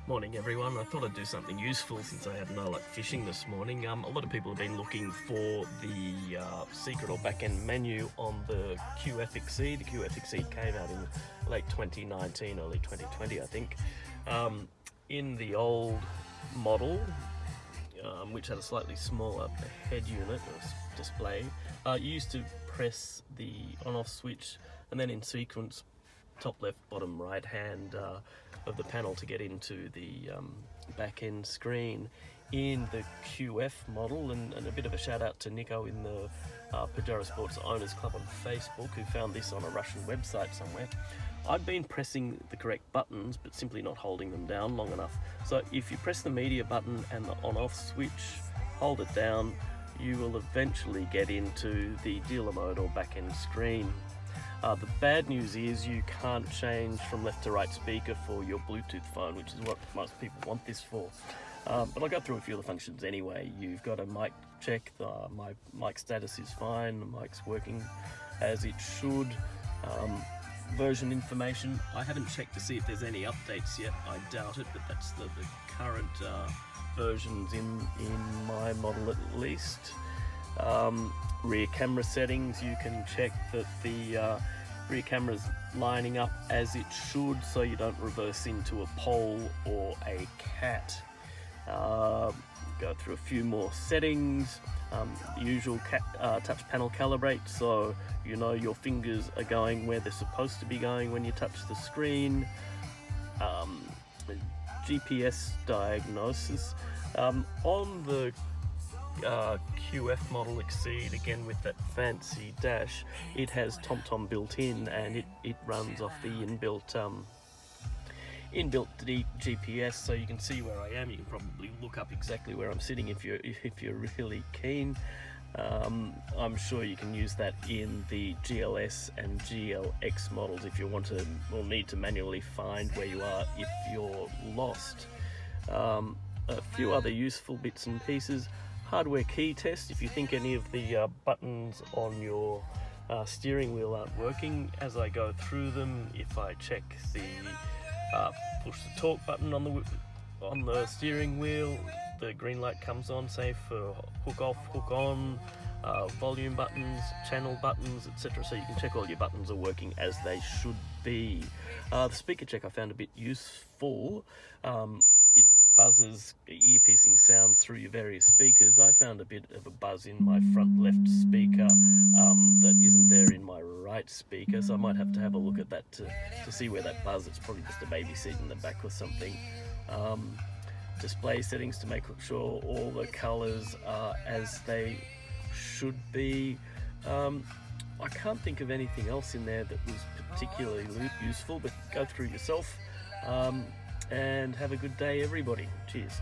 Morning everyone. I thought I'd do something useful since I had no luck fishing this morning. A lot of people have been looking for the secret or back-end menu on the QF Exceed. The QF Exceed came out in late 2019, early 2020 I think. In the old model, which had a slightly smaller head unit or display, you used to press the on-off switch and then in sequence top left, bottom right hand of the panel to get into the back end screen. In the QF model, and a bit of a shout out to Nico in the Pajero Sports Owners Club on Facebook, who found this on a Russian website somewhere. I've been pressing the correct buttons but simply not holding them down long enough. So if you press the media button and the on-off switch, hold it down, you will eventually get into the dealer mode or back end screen. The bad news is you can't change from left to right speaker for your Bluetooth phone, which is what most people want this for. But I'll go through a few of the functions anyway. You've got a mic check, my mic status is fine, the mic's working as it should. Version information, I haven't checked to see if there's any updates yet, I doubt it, but that's the current versions in my model at least. Rear camera settings, you can check that the rear camera's lining up as it should so you don't reverse into a pole or a cat. Go through a few more settings. The usual touch panel calibrate, so you know your fingers are going where they're supposed to be going when you touch the screen. GPS diagnosis. On the QF model Exceed, again with that fancy dash, it has TomTom built in and it runs off the inbuilt GPS, so you can see where I am. You can probably look up exactly where I'm sitting if you're really keen. I'm sure you can use that in the GLS and GLX models if you want to or need to manually find where you are if you're lost. A few other useful bits and pieces. Hardware key test. If you think any of the buttons on your steering wheel aren't working, as I go through them, if I check the push the torque button on the steering wheel, the green light comes on, say for hook off, hook on, volume buttons, channel buttons, etc. So you can check all your buttons are working as they should be. The speaker check I found a bit useful. It buzzes ear-piercing sounds through your various speakers. I found a bit of a buzz in my front left speaker that isn't there in my right speaker, so I might have to have a look at that to see where that buzz. It's probably just a baby seat in the back or something. Display settings to make sure all the colors are as they should be. I can't think of anything else in there that was particularly useful, but go through yourself. And have a good day everybody. Cheers.